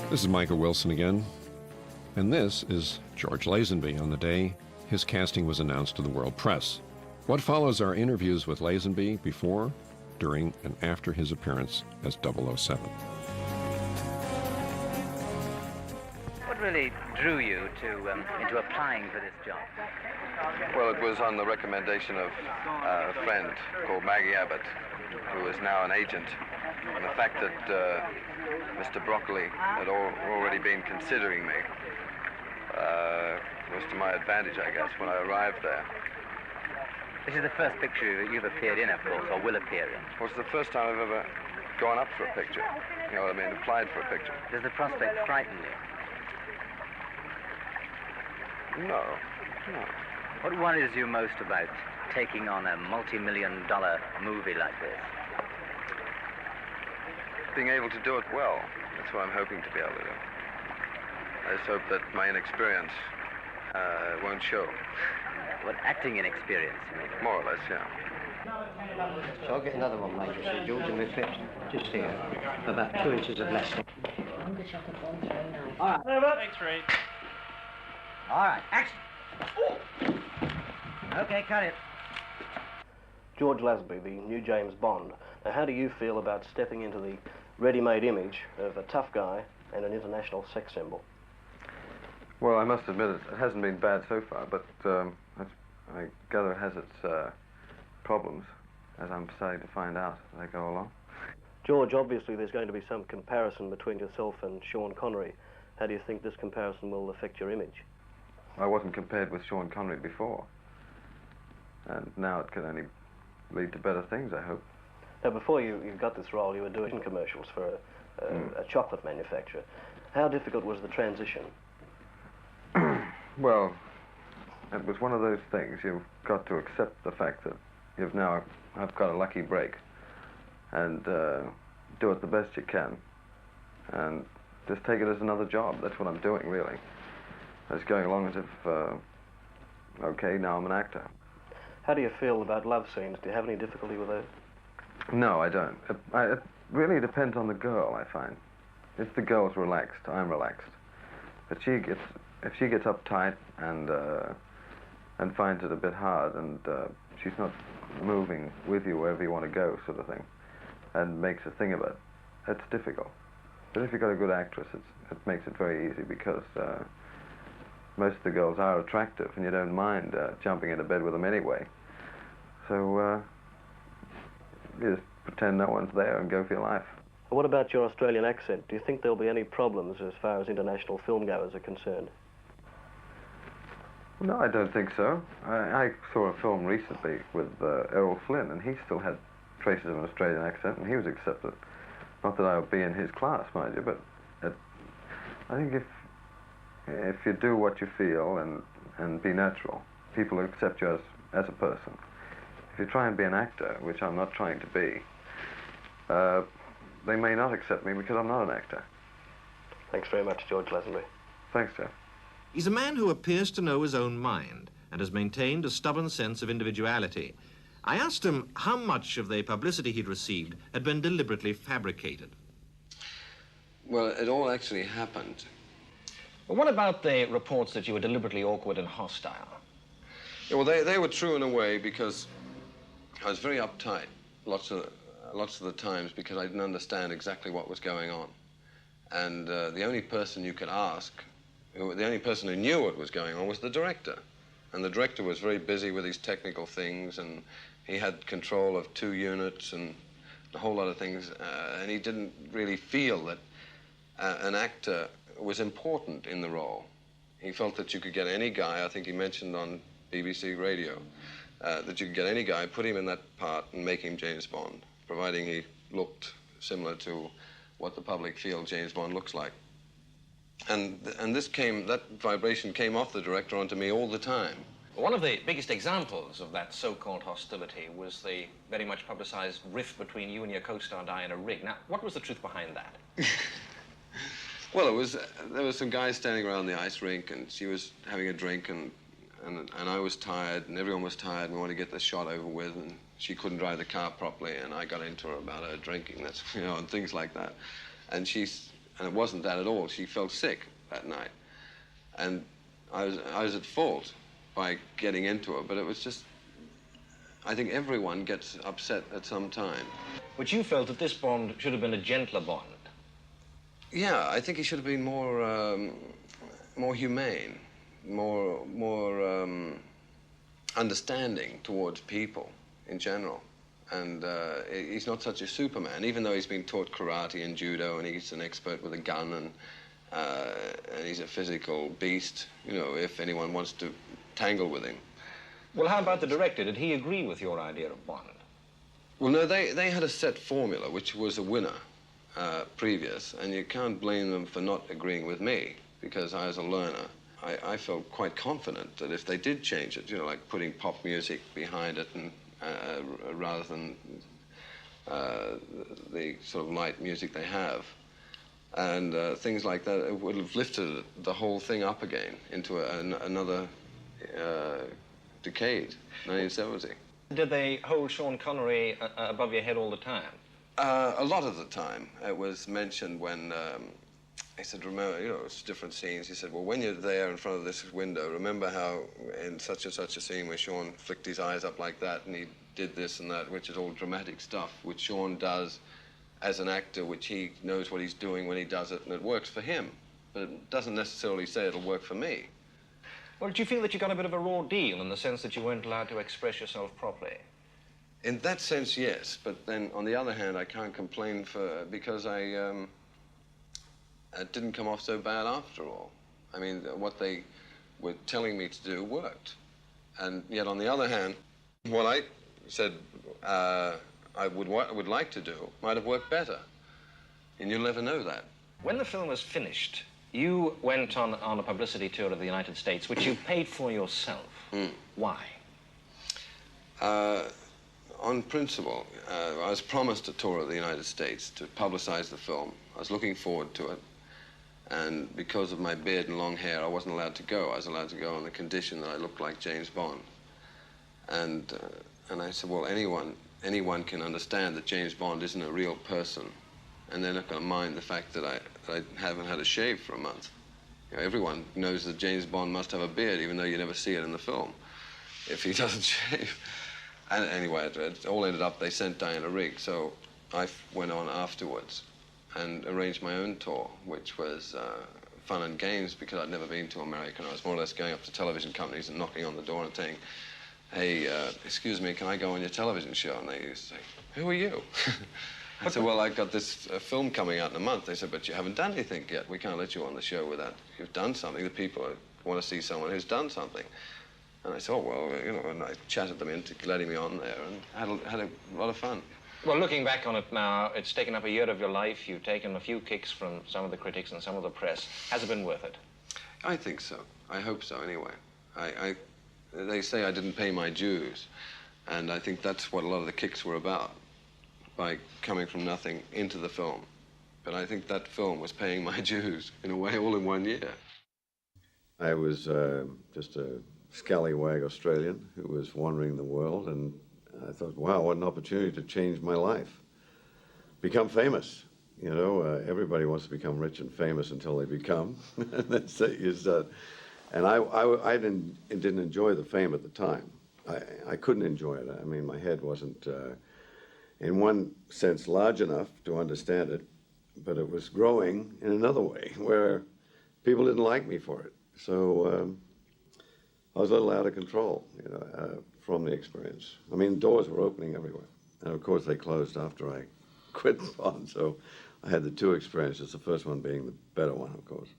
This is Michael Wilson again, and this is George Lazenby on the day his casting was announced to the world press. What follows are interviews with Lazenby before, during, and after his appearance as 007. What really drew you into applying for this job? Well, it was on the recommendation of a friend called Maggie Abbott, who is now an agent. And the fact that Mr. Broccoli had already been considering me was to my advantage, I guess, when I arrived there. This is the first picture you've appeared in, of course, or will appear in. Well, it's the first time I've ever gone up for a picture. You know what I mean? Applied for a picture. Does the prospect frighten you? No. What worries you most about taking on a multi-million-dollar movie like this? Being able to do it well. That's what I'm hoping to be able to do. I just hope that my inexperience won't show. What, acting inexperience, you mean? More or less, yeah. So I'll get another one, mate, you see, George, and we fit just here, about 2 inches of less. All right. Thanks, Ray. All right, action! Okay, cut it. George Lazenby, the new James Bond. Now, how do you feel about stepping into the ready-made image of a tough guy and an international sex symbol? Well, I must admit it hasn't been bad so far, but I gather it has its problems, as I'm starting to find out as I go along. George, obviously there's going to be some comparison between yourself and Sean Connery. How do you think this comparison will affect your image? I wasn't compared with Sean Connery before, and now it can only lead to better things, I hope. Now, before you got this role, you were doing commercials for a chocolate manufacturer. How difficult was the transition? Well, it was one of those things. You've got to accept the fact that I've got a lucky break, and do it the best you can, and just take it as another job. That's what I'm doing, really. I was going along as if, okay, now I'm an actor. How do you feel about love scenes? Do you have any difficulty with those? No, I don't. It really depends on the girl, I find. If the girl's relaxed, I'm relaxed. If she gets uptight and finds it a bit hard, and she's not moving with you wherever you want to go, sort of thing, and makes a thing of it, it's difficult. But if you've got a good actress, it makes it very easy, because most of the girls are attractive, and you don't mind jumping into bed with them anyway. So you just pretend no one's there and go for your life. What about your Australian accent? Do you think there'll be any problems as far as international filmgoers are concerned? No, I don't think so. I saw a film recently with Errol Flynn, and he still had traces of an Australian accent, and he was accepted. Not that I would be in his class, mind you, but I think if you do what you feel and be natural, people will accept you as a person. If you try and be an actor, which I'm not trying to be, they may not accept me because I'm not an actor. Thanks very much, George Lazenby. Thanks, Jeff. He's a man who appears to know his own mind and has maintained a stubborn sense of individuality. I asked him how much of the publicity he'd received had been deliberately fabricated. Well, it all actually happened. Well, what about the reports that you were deliberately awkward and hostile? Yeah, well, they were true in a way, because I was very uptight lots of the times, because I didn't understand exactly what was going on. And the only person you could ask, the only person who knew what was going on, was the director. And the director was very busy with his technical things, and he had control of 2 units and a whole lot of things, and he didn't really feel that an actor was important in the role. He felt that you could get any guy, I think he mentioned on BBC Radio, that you could get any guy, put him in that part and make him James Bond, providing he looked similar to what the public feel James Bond looks like. And that vibration came off the director onto me all the time. One of the biggest examples of that so-called hostility was the very much publicized rift between you and your co-star Diana Rigg. Now, what was the truth behind that? Well, there was some guys standing around the ice rink, and she was having a drink, and I was tired, and everyone was tired, and we wanted to get this shot over with, and she couldn't drive the car properly, and I got into her about her drinking, that's, you know, and things like that. And it wasn't that at all. She felt sick that night. And I was at fault by getting into her, but it was just, I think everyone gets upset at some time. But you felt that this Bond should have been a gentler Bond. Yeah, I think he should have been more humane, more understanding towards people in general. And he's not such a Superman, even though he's been taught karate and judo, and he's an expert with a gun, and he's a physical beast, you know, if anyone wants to tangle with him. Well, how about the director? Did he agree with your idea of Bond? Well, no, they had a set formula, which was a winner previous, and you can't blame them for not agreeing with me, because I was a learner. I felt quite confident that if they did change it, you know, like putting pop music behind it, and rather than the sort of light music they have, and things like that, it would have lifted the whole thing up again into another decade, 1970. Did they hold Sean Connery above your head all the time? A lot of the time. It was mentioned when he said, remember, you know, it's different scenes. He said, well, when you're there in front of this window, remember how in such and such a scene where Sean flicked his eyes up like that and he did this and that, which is all dramatic stuff, which Sean does as an actor, which he knows what he's doing when he does it, and it works for him. But it doesn't necessarily say it'll work for me. Well, did you feel that you got a bit of a raw deal in the sense that you weren't allowed to express yourself properly? In that sense, yes. But then, on the other hand, I can't complain because it didn't come off so bad after all. I mean, what they were telling me to do worked. And yet, on the other hand, what I said I would like to do might have worked better. And you'll never know that. When the film was finished, you went on a publicity tour of the United States, which you paid for yourself. Why? On principle, I was promised a tour of the United States to publicize the film. I was looking forward to it. And because of my beard and long hair, I wasn't allowed to go. I was allowed to go on the condition that I looked like James Bond. And I said, well, anyone can understand that James Bond isn't a real person. And they're not going to mind the fact that I haven't had a shave for a month. You know, everyone knows that James Bond must have a beard, even though you never see it in the film, if he doesn't shave. And anyway, it all ended up, they sent Diana Rigg, so I went on afterwards and arranged my own tour, which was fun and games because I'd never been to America. And I was more or less going up to television companies and knocking on the door and saying, hey, excuse me, can I go on your television show? And they used to say, who are you? I said, well, I've got this film coming out in a month. They said, but you haven't done anything yet. We can't let you on the show without you've done something. The people want to see someone who's done something. And I said, oh, well, you know, and I chatted them into letting me on there and had a lot of fun. Well, looking back on it now, it's taken up a year of your life. You've taken a few kicks from some of the critics and some of the press. Has it been worth it? I think so. I hope so, anyway. They say I didn't pay my dues, and I think that's what a lot of the kicks were about, by coming from nothing into the film. But I think that film was paying my dues, in a way, all in 1 year. I was just a scallywag Australian who was wandering the world, and I thought, wow, what an opportunity to change my life. Become famous. You know, everybody wants to become rich and famous until they become. That's it, you start. And I didn't enjoy the fame at the time. I couldn't enjoy it. I mean, my head wasn't, in one sense, large enough to understand it, but it was growing in another way, where people didn't like me for it. So I was a little out of control, you know, from the experience. I mean, doors were opening everywhere. And of course, they closed after I quit Bond. So I had the two experiences, the first one being the better one, of course.